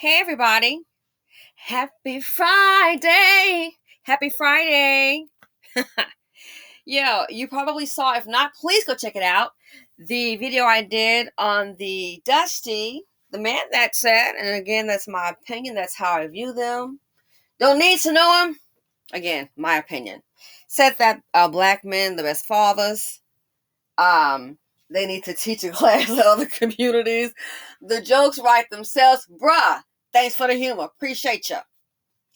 Hey everybody. Happy Friday. Happy Friday. You probably saw, if not, please go check it out. The video I did on the Dusty, the man that said, and again, that's my opinion. That's how I view them. Don't need to know him. Again, my opinion. Said that black men, the best fathers. They need to teach a class in other communities. The jokes write themselves. Bruh, thanks for the humor. Appreciate you.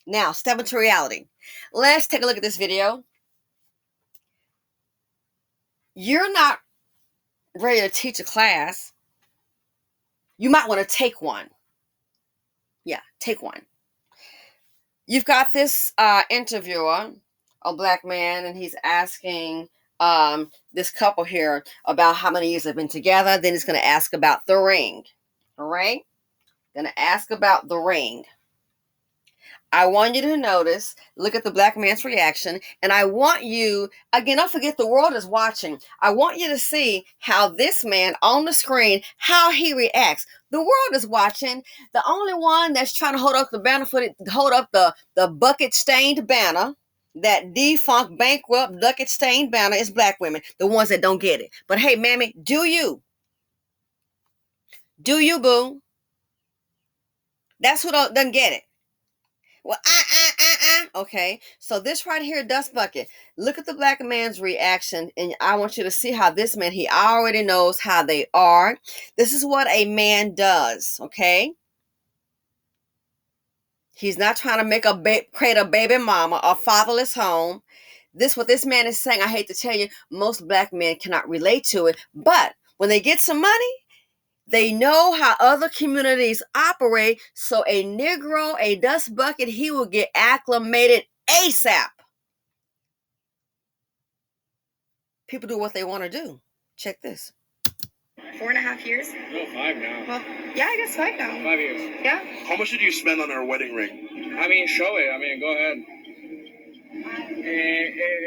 Now, step into reality. Let's take a look at this video. You're not ready to teach a class. You might want to take one. Yeah, take one. You've got this interviewer, a black man, and he's asking this couple here about how many years they've been together. Then he's going to ask about the ring. All right? Going to ask about the ring. I want you to notice, look at the black man's reaction, and I want you, again, don't forget the world is watching. I want you to see how this man on the screen, how he reacts. The world is watching. The only one that's trying to hold up the banner hold up the bucket-stained banner, that defunct, bankrupt, bucket-stained banner is black women, the ones that don't get it. But hey, mammy, do you? Do you, boo? That's who doesn't get it. Well, okay. So this right here, dust bucket. Look at the black man's reaction, and I want you to see how this man, he already knows how they are. This is what a man does, okay? He's not trying to make create a baby mama, a fatherless home. What this man is saying, I hate to tell you, most black men cannot relate to it, but when they get some money, they know how other communities operate, so a Negro, a dust bucket, he will get acclimated ASAP. People do what they want to do. Check this. 4.5 years? No, 5 now. Well, yeah, I guess 5 now. 5 years. Yeah. How much did you spend on her wedding ring? I mean, show it. I mean, go ahead.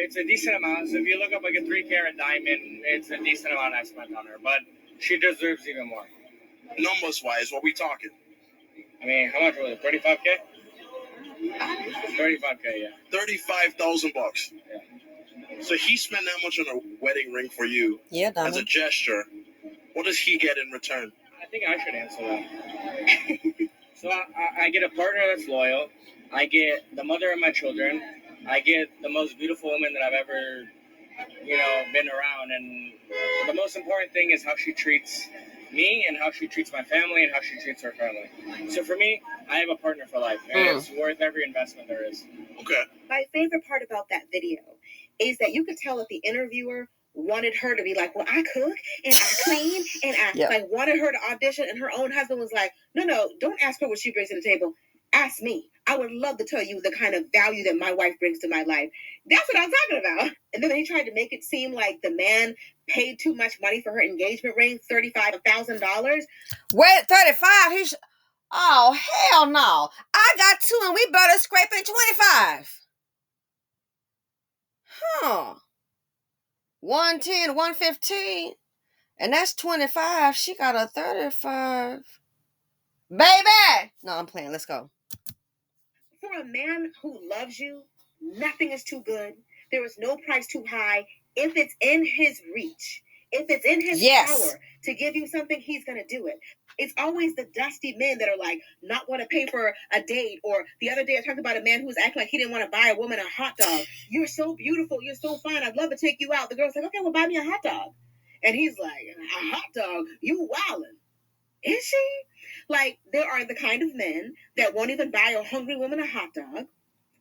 It's a decent amount. So if you look up like a 3-carat diamond, it's a decent amount I spent on her. But she deserves even more. Numbers-wise, what we talking? I mean, how much was it? 35K? 35K, yeah. 35,000 bucks. Yeah. So he spent that much on a wedding ring for you, Yeah, as a gesture. What does he get in return? I think I should answer that. So I get a partner that's loyal. I get the mother of my children. I get the most beautiful woman that I've ever, been around. And the most important thing is how she treats me and how she treats my family and how she treats her family. So for me, I have a partner for life, and it's worth every investment there is. Okay. My favorite part about that video is that you could tell that the interviewer wanted her to be like, well, I cook and I clean and I wanted her to audition, and her own husband was like, no, don't ask her what she brings to the table. Ask me. I would love to tell you the kind of value that my wife brings to my life. That's what I'm talking about. And then he tried to make it seem like the man paid too much money for her engagement ring, $35,000. Wait, 35? Oh, hell no. I got 2 and we better scraping 25. Huh. 110, 115. And that's 25. She got a 35. Baby! No, I'm playing. Let's go. For a man who loves you, nothing is too good. There is no price too high. If it's in his reach, if it's in his power to give you something, he's going to do it. It's always the dusty men that are like, not want to pay for a date. Or the other day I talked about a man who was acting like he didn't want to buy a woman a hot dog. You're so beautiful. You're so fine. I'd love to take you out. The girl's like, okay, well, buy me a hot dog. And he's like, a hot dog? You wildin'. Is she? Like, there are the kind of men that won't even buy a hungry woman a hot dog,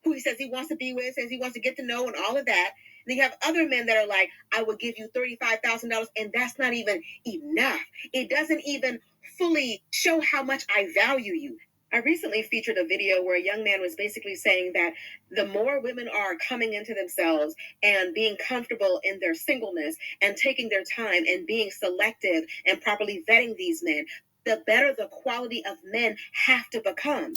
who he says he wants to be with, says he wants to get to know and all of that. And you have other men that are like, I would give you $35,000, and that's not even enough. It doesn't even fully show how much I value you. I recently featured a video where a young man was basically saying that the more women are coming into themselves and being comfortable in their singleness and taking their time and being selective and properly vetting these men, the better the quality of men have to become.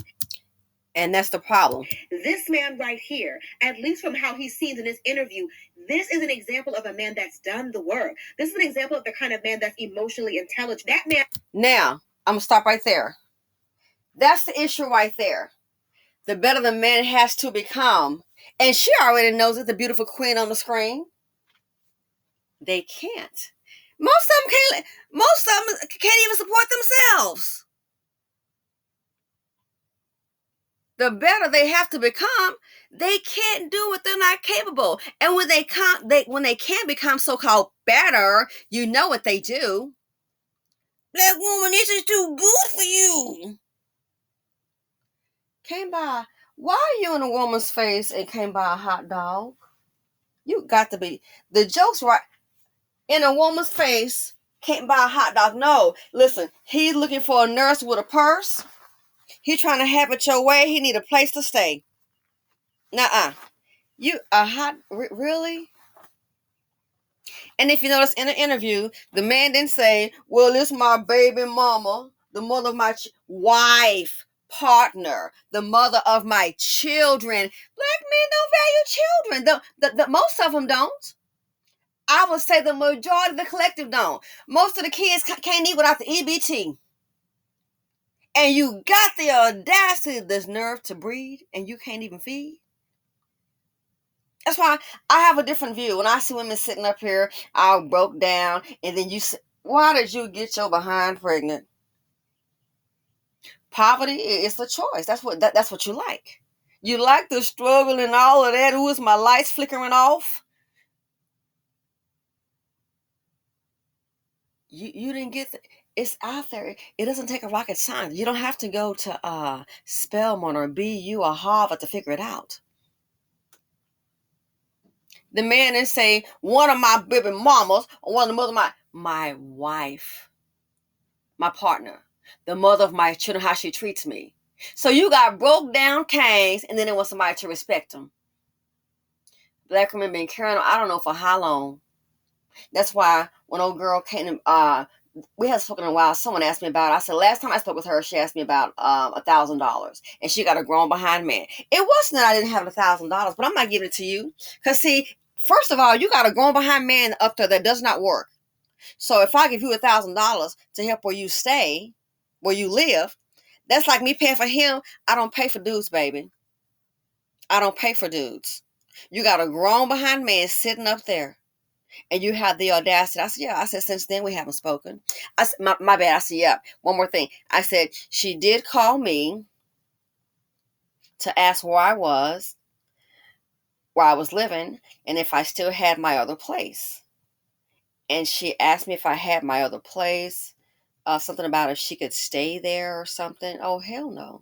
And that's the problem. This man right here, at least from how he's seen in this interview, this is an example of a man that's done the work. This is an example of the kind of man that's emotionally intelligent. That man. Now, I'm going to stop right there. That's the issue right there. The better the man has to become, and she already knows it, the beautiful queen on the screen. They can't. Most of them can't even support themselves. The better they have to become, they can't do it. They're not capable. And when they can become so-called better, you know what they do. Black woman, this is too good for you. Came by. Why are you in a woman's face and came by a hot dog? You got to be. The joke's right. In a woman's face, can't buy a hot dog. No, listen, he's looking for a nurse with a purse. He trying to have it your way. He need a place to stay. Nuh-uh. You a hot really? And if you notice in the interview, the man didn't say, well, this is my baby mama, the mother of my wife, partner, the mother of my children. Black men don't value children. Most of them don't. I would say the majority of the collective don't. Most of the kids can't eat without the EBT. And you got the audacity, this nerve to breed, and you can't even feed. That's why I have a different view. When I see women sitting up here, all broke down, and then you say, why did you get your behind pregnant? Poverty is the choice. That's what you like. You like the struggle and all of that. Ooh, is my lights flickering off? You didn't get it's out there. It doesn't take a rocket science. You don't have to go to Spelman or BU or Harvard to figure it out. The man and say, one of my baby mamas, or one of the mother of my wife, my partner, the mother of my children, how she treats me. So you got broke down canes, and then they want somebody to respect them. Black women been carrying on, I don't know for how long. That's why when old girl came to, we haven't spoken in a while. Someone asked me about it. I said, last time I spoke with her, she asked me about $1,000. And she got a grown behind man. It wasn't that I didn't have $1,000, but I'm not giving it to you. Because, see, first of all, you got a grown behind man up there that does not work. So if I give you $1,000 to help where you stay, where you live, that's like me paying for him. I don't pay for dudes, baby. I don't pay for dudes. You got a grown behind man sitting up there. And you have the audacity. I said, yeah. I said, since then we haven't spoken. I said, my bad. I said, yeah. One more thing. I said, she did call me to ask where I was living, and if I still had my other place. And she asked me if I had my other place, something about if she could stay there or something. Oh, hell no.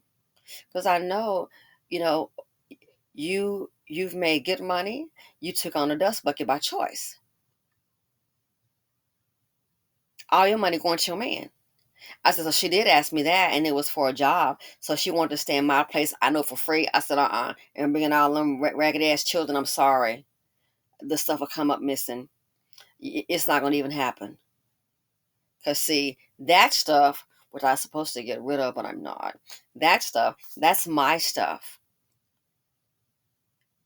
Because I know, you've made good money. You took on a dust bucket by choice. All your money going to your man. I said, so she did ask me that, and it was for a job. So she wanted to stay in my place. I know for free. I said, and bringing all them ragged ass children, I'm sorry. The stuff will come up missing. It's not going to even happen. Because, see, that stuff, which I'm supposed to get rid of, but I'm not. That stuff, that's my stuff.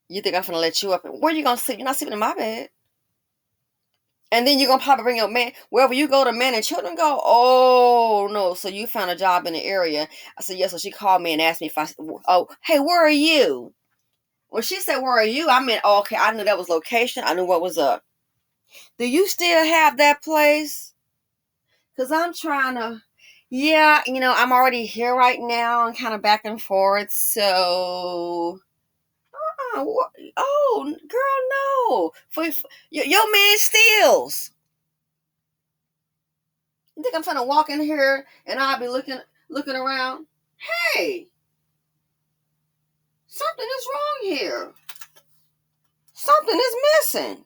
You think I'm going to let you up? Where are you going to sleep? You're not sleeping in my bed. And then you're going to probably bring your man. Wherever you go, the man and children go. Oh, no. So you found a job in the area. I said, yes. So she called me and asked me hey, where are you? When she said, where are you? I meant, oh, okay, I knew that was location. I knew what was up. Do you still have that place? Because I'm trying to, yeah, I'm already here right now and kind of back and forth. So, oh, girl, no. Your man steals. You think I'm trying to walk in here and I'll be looking around? Hey, something is wrong here. Something is missing.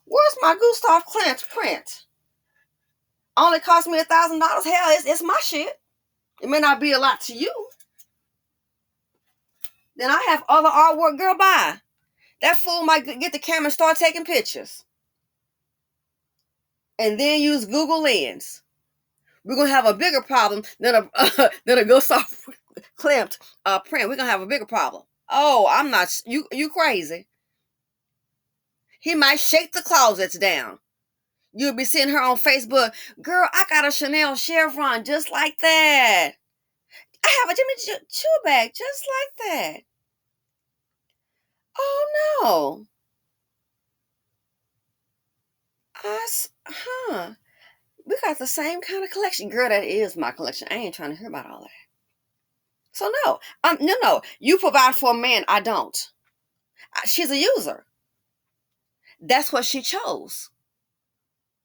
Where's my Gustav Klimt print? Only cost me $1,000. Hell, it's my shit. It may not be a lot to you. Then I have other artwork. Girl, bye. That fool might get the camera and start taking pictures. And then use Google Lens. We're going to have a bigger problem than a Gustav Klimt print. We're going to have a bigger problem. Oh, I'm not. You crazy. He might shake the closets down. You'll be seeing her on Facebook. Girl, I got a Chanel chevron just like that. have a Jimmy Choo bag just like that. Oh no. We got the same kind of collection. Girl, that is my collection. I ain't trying to hear about all that. So no. You provide for a man. I don't. She's a user. That's what she chose.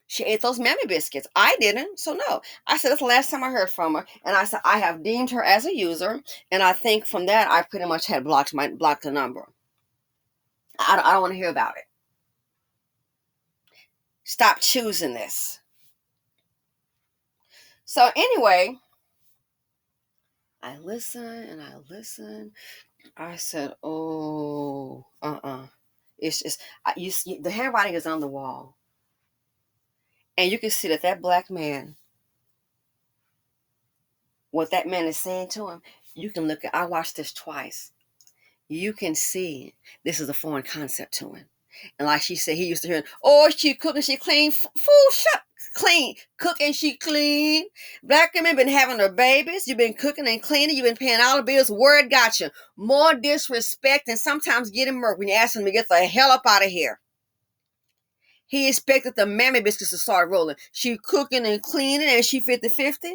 She ate those mammy biscuits. I didn't. So no. I said that's the last time I heard from her. And I said I have deemed her as a user. And I think from that I pretty much had blocked the number. I don't want to hear about it. Stop choosing this. So anyway, I listen. I said, oh, It's just, you see, the handwriting is on the wall. And you can see that black man, what that man is saying to him, you can look at, I watched this twice. You can see this is a foreign concept to him. And like she said, he used to hear, oh, she cook and she clean. Fool, shut clean. Cook and she clean. Black women been having their babies. You've been cooking and cleaning. You've been paying all the bills. Word got you. More disrespect and sometimes getting murked when you ask him to get the hell up out of here. He expected the mammy biscuits to start rolling. She cooking and cleaning and she 50-50.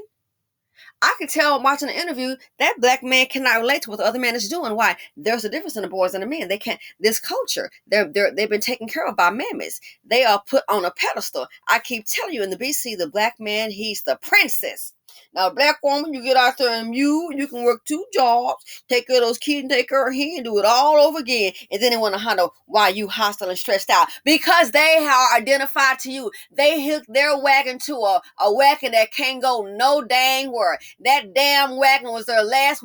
I could tell watching the interview that black man cannot relate to what the other man is doing. Why? There's a difference in the boys and the men. They can't. This culture, they've been taken care of by mammies. They are put on a pedestal. I keep telling you, in the BC, the black man, he's the princess. Now, black woman, you get out there and you can work 2 jobs, take care of those kids and take care of him and do it all over again. And then they want to handle why you hostile and stressed out. Because they are identified to you. They hook their wagon to a wagon that can't go no dang where. That damn wagon was there last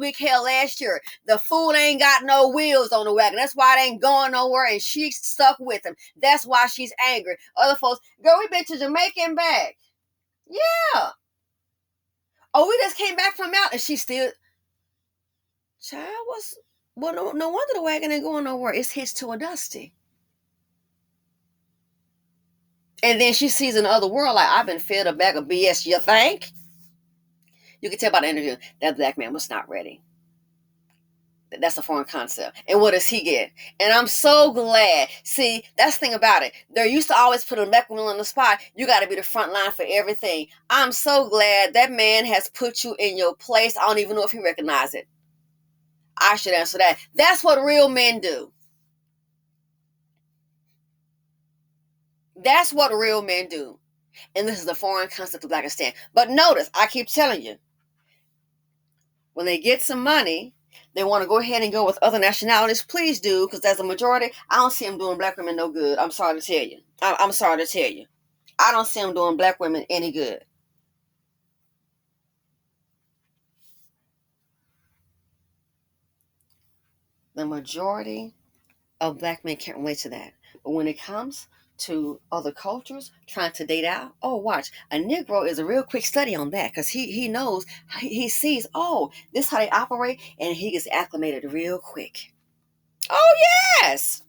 year. The fool ain't got no wheels on the wagon. That's why it ain't going nowhere and she's stuck with him. That's why she's angry. Other folks, girl, we been to Jamaica and back. Yeah. Oh, we just came back from out and she still, child, no wonder the wagon ain't going nowhere. It's hitched to a dusty. And then she sees in the other world, like, I've been fed a bag of BS, you think? You can tell by the interview, that black man was not ready. That's a foreign concept. And what does he get? And I'm so glad. See, that's the thing about it. They're used to always put a black woman on the spot. You got to be the front line for everything. I'm so glad that man has put you in your place. I don't even know if he recognizes it. I should answer that. That's what real men do. That's what real men do. And this is the foreign concept of black understand. But notice, I keep telling you, when they get some money, they want to go ahead and go with other nationalities. Please do, because as a majority, I don't see them doing black women no good. I'm sorry to tell you. I'm sorry to tell you. I don't see them doing black women any good. The majority of black men can't relate to that. But when it comes to other cultures, trying to date out, oh, watch. A Negro is a real quick study on that because he knows, he sees, oh, this is how they operate, and he gets acclimated real quick. Oh, yes.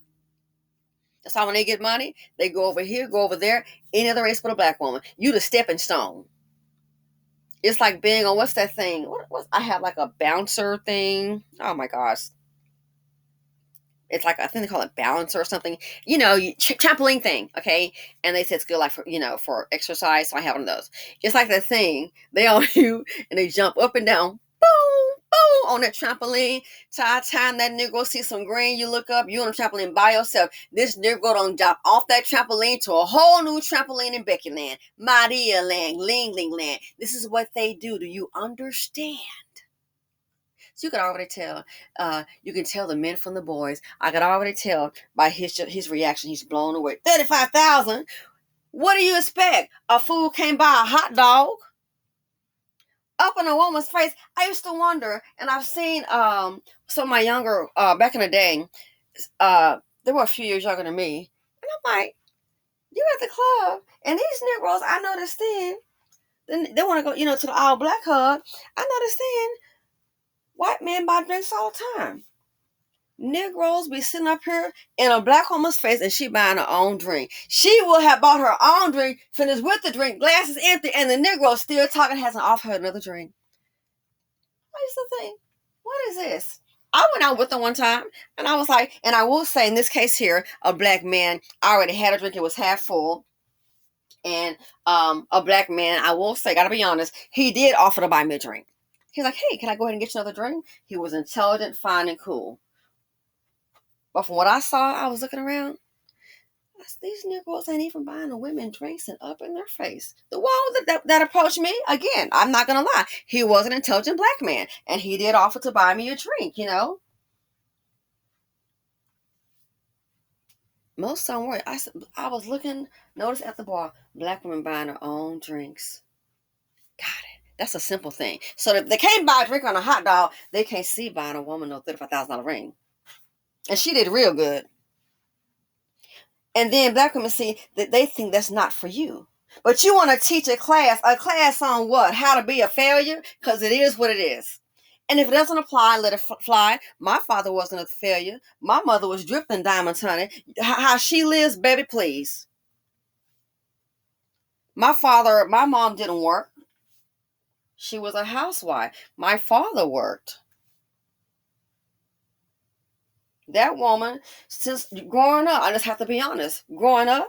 That's why when they get money, they go over here, go over there, any other race but a black woman. You the stepping stone. It's like being on, what's that thing? I have like a bouncer thing. Oh my gosh. It's like, I think they call it balancer or something. You know, trampoline thing, okay? And they say it's good, like, for exercise. So I have one of those. It's like that thing. They on you, and they jump up and down. Boom, boom, on that trampoline. Time that nigga see some green, you look up, you on the trampoline by yourself. This nigga don't jump off that trampoline to a whole new trampoline in Becky Land, Maria Land, Ling Ling Land. This is what they do. Do you understand? So you can already tell. You can tell the men from the boys. I could already tell by his reaction. He's blown away. 35,000. What do you expect? A fool came by a hot dog up in a woman's face. I used to wonder, and I've seen some of my younger back in the day. They were a few years younger than me, and I'm like, you at the club, and these Negroes, I noticed then they want to go, to the all black hub. I noticed then. White men buy drinks all the time. Negroes be sitting up here in a black woman's face and she buying her own drink. She will have bought her own drink, finished with the drink, glass is empty, and the Negro still talking, hasn't offered her another drink. used to think, what is this? I went out with her one time, and I was like, and I will say in this case here, a black man, I already had a drink, it was half full. And a black man, I will say, gotta be honest, he did offer to buy me a drink. He's like, hey, can I go ahead and get you another drink? He was intelligent, fine, and cool. But from what I saw, I was looking around. These Negroes ain't even buying the women drinks and up in their face. The one that approached me, again, I'm not going to lie, he was an intelligent black man. And he did offer to buy me a drink, you know. Most don't worry. I was looking, notice at the bar, black women buying their own drinks. Got it. That's a simple thing. So if they can't buy a drink on a hot dog, they can't see buying a woman no $35,000 ring. And she did real good. And then black women see that they think that's not for you. But you want to teach a class on what? How to be a failure? Because it is what it is. And if it doesn't apply, let it fly. My father wasn't a failure. My mother was dripped in diamonds, honey. How she lives, baby, please. My mom didn't work. She was a housewife. My father worked. That woman, since growing up, I just have to be honest, growing up,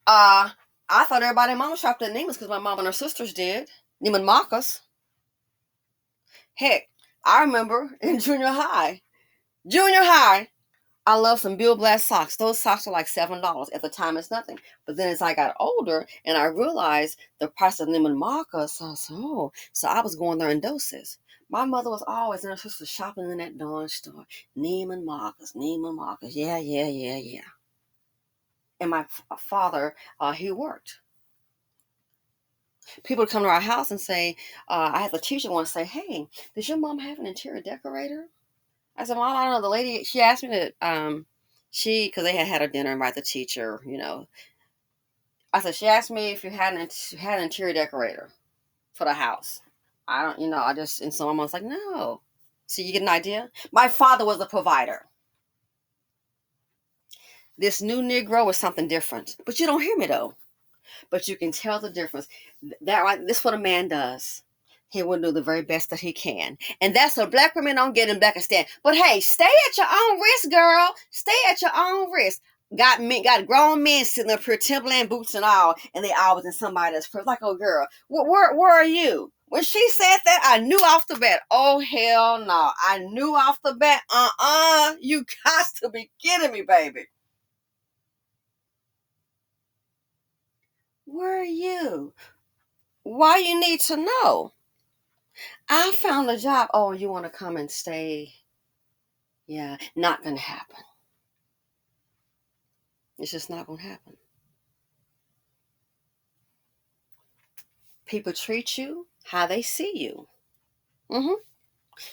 I thought everybody in mama shopped at Neiman's because my mom and her sisters did. Neiman Marcus. Heck, I remember in junior high, I love some Bill Blass socks. Those socks are like $7. At the time, it's nothing. But then as I got older and I realized the price of Neiman Marcus, so I was going there in doses. My mother was always in her sister shopping in that darn store. Neiman Marcus. Yeah. And my father, he worked. People would come to our house and say, I had the teacher once say, hey, does your mom have an interior decorator? I said, well, I don't know. The lady, she asked me to, because they had a dinner and invite the teacher, you know. I said, she asked me if you had an interior decorator for the house. I don't, and so my mom's like, no. So you get an idea? My father was a provider. This new Negro is something different. But you don't hear me, though. But you can tell the difference. This is what a man does. He will do the very best that he can. And that's what black women don't get in Blackistan. But hey, stay at your own risk, girl. Stay at your own risk. Got grown men sitting up here, Timberland boots and all, and they always in somebody that's like, oh girl, where are you? When she said that, I knew off the bat, oh hell no. I knew off the bat, you got to be kidding me, baby. Where are you? Why you need to know? I found a job. Oh, you want to come and stay? Yeah, not going to happen. It's just not going to happen. People treat you how they see you.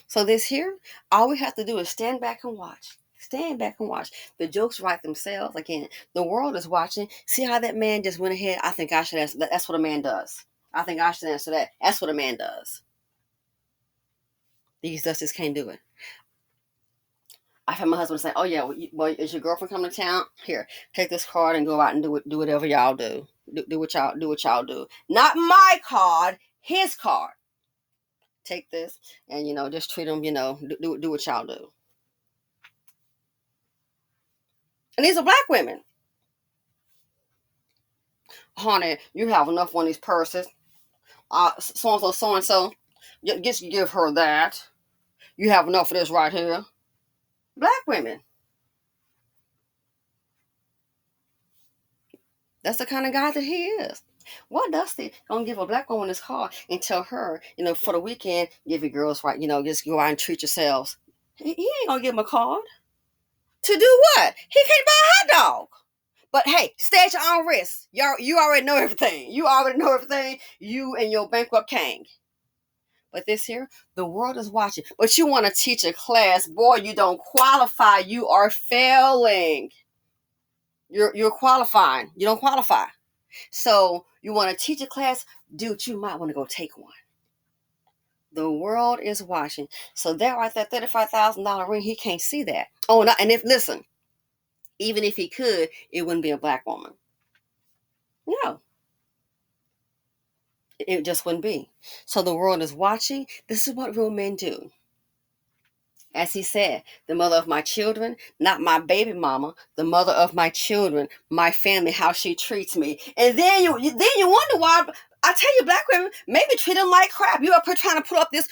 So this here, all we have to do is stand back and watch. Stand back and watch. The jokes write themselves. Again, the world is watching. See how that man just went ahead? I think I should answer that. That's what a man does. I think I should answer that. That's what a man does. These dusties can't do it. I've had my husband say, oh yeah, well, is your girlfriend coming to town? Here, take this card and go out and do whatever y'all do. Do what y'all do. Not my card, his card. Take this and, just treat them, do what y'all do. And these are black women. Honey, you have enough on these purses. So-and-so. Just give her that. You have enough of this right here. Black women. That's the kind of guy that he is. What Dusty gonna give a black woman his car and tell her, for the weekend, give your girls right, just go out and treat yourselves. He ain't gonna give him a card. To do what? He can't buy a hot dog. But hey, stay at your own risk. You already know everything. You You and your bankrupt king. But this here, the world is watching. But you want to teach a class, boy, you don't qualify. You are failing. You're qualifying. You don't qualify. So you want to teach a class, dude, you might want to go take one. The world is watching. So that right there, $35,000 ring, he can't see that. Oh, no, and listen, even if he could, it wouldn't be a black woman. No. It just wouldn't be. So the world is watching. This is what real men do. As he said, the mother of my children, not my baby mama, the mother of my children, my family, how she treats me. And then you wonder why. I tell you, black women, maybe treat them like crap. You up here trying to put up this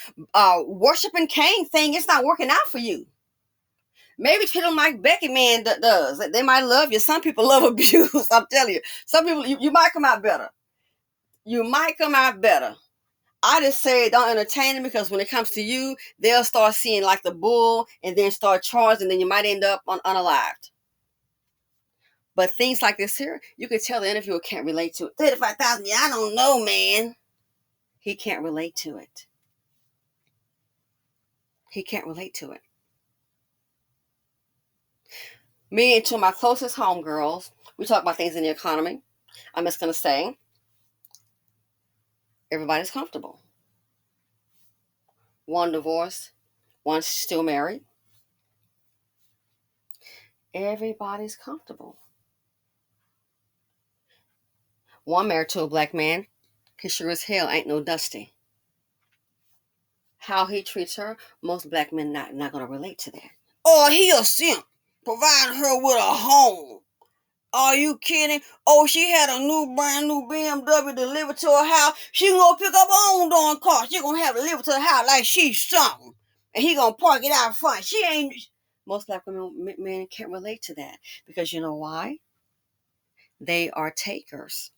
worshiping Cain thing. It's not working out for you. Maybe treat them like Becky Man does. They might love you. Some people love abuse. I'm telling you. Some people, you might come out better. You might come out better. I just say don't entertain them, because when it comes to you, they'll start seeing like the bull and then start charging, and then you might end up unalived. But things like this here, you can tell the interviewer can't relate to it. 35,000, yeah, I don't know, man. He can't relate to it. He can't relate to it. Me and two of my closest homegirls, we talk about things in the economy. I'm just going to say, everybody's comfortable. One divorced, one's still married. Everybody's comfortable. One married to a black man, he sure as hell ain't no Dusty. How he treats her, most black men not going to relate to that. Oh, he a simp, providing her with a home. Are you kidding? Oh, she had a brand new BMW delivered to her house. She gonna pick up her own darn car. She gonna have it delivered to the house like she's something. And he gonna park it out front. She ain't. Most black women, men can't relate to that. Because you know why? They are takers.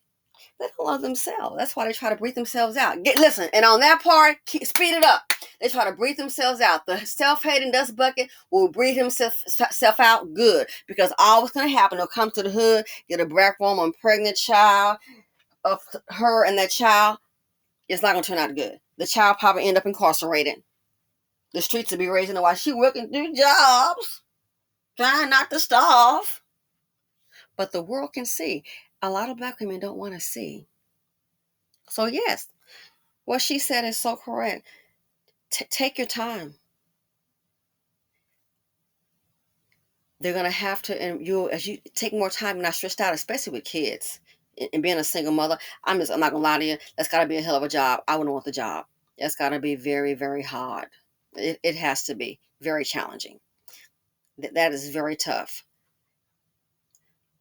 They don't love themselves. That's why they try to breathe themselves out. Listen, and on that part, speed it up. They try to breathe themselves out. The self-hating dust bucket will breathe himself out good, because all what's going to happen, they'll come to the hood, get a black woman, pregnant child of her and that child. It's not going to turn out good. The child probably end up incarcerated. The streets will be raising her while she working 2 jobs, trying not to starve. But the world can see. A lot of black women don't want to see. So yes, what she said is so correct. Take your time. They're going to have to, and as you take more time, not stressed out, especially with kids and being a single mother. I'm not going to lie to you. That's got to be a hell of a job. I wouldn't want the job. That's got to be very, very hard. It has to be very challenging. That is very tough.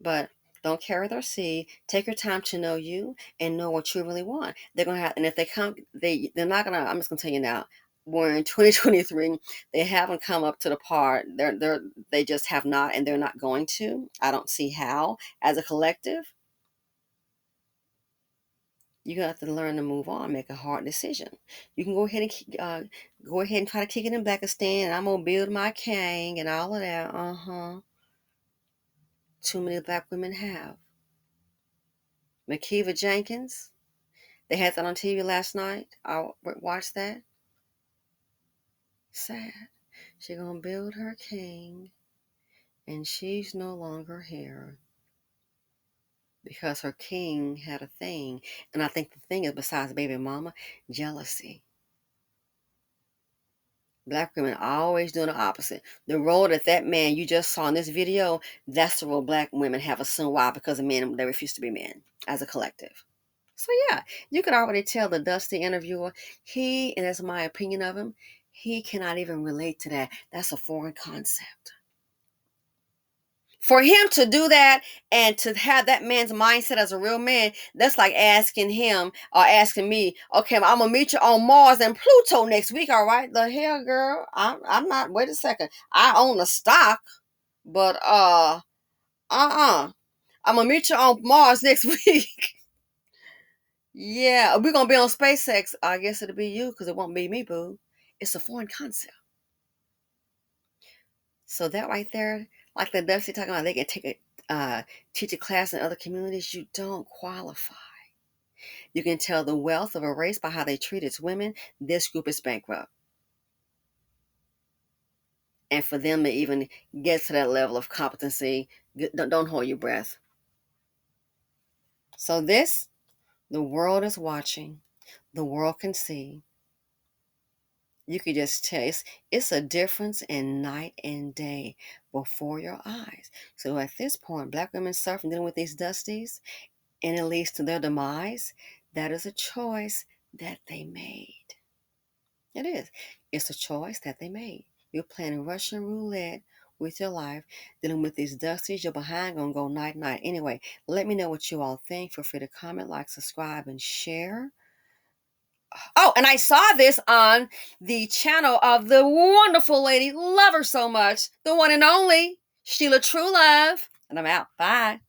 But don't carry their seed. Take your time to know you and know what you really want. They're going to have, and if they come, they're not going to, I'm just going to tell you now, we're in 2023, they haven't come up to the part. They just have not, and they're not going to. I don't see how. As a collective, you have to learn to move on, make a hard decision. You can go ahead and try to kick it in Blackistan, and I'm gonna build my king and all of that. Too many black women have. Makiva Jenkins, they had that on TV last night. I watched that. Sad. She gonna build her king, and she's no longer here because her king had a thing. And I think the thing is, besides baby mama, jealousy. Black women are always doing the opposite. The role that man you just saw in this video, that's the role black women have assumed. Why? Because of men, they refuse to be men as a collective. So yeah, you can already tell the Dusty interviewer, and that's my opinion of him, he cannot even relate to that. That's a foreign concept. For him to do that and to have that man's mindset as a real man, that's like asking him or asking me, okay, I'm gonna meet you on Mars and Pluto next week, all right? The hell, girl, I'm not. Wait a second, I own a stock, but I'm gonna meet you on Mars next week. Yeah, we're gonna be on SpaceX. I guess it'll be you because it won't be me, boo. It's a foreign concept. So that right there, like the Dusty talking about, they can take a teach a class in other communities. You don't qualify. You can tell the wealth of a race by how they treat its women. This group is bankrupt. And for them to even get to that level of competency, don't hold your breath. So the world is watching. The world can see. You could just tell it's a difference in night and day before your eyes. So at this point, black women suffering dealing with these Dusties, and it leads to their demise. That is a choice that they made. It is. It's a choice that they made. You're playing Russian roulette with your life, dealing with these dusties. You're behind, gonna go night-night. Anyway, let me know what you all think. Feel free to comment, like, subscribe, and share. Oh, and I saw this on the channel of the wonderful lady, love her so much, the one and only Sheila True Love. And I'm out. Bye.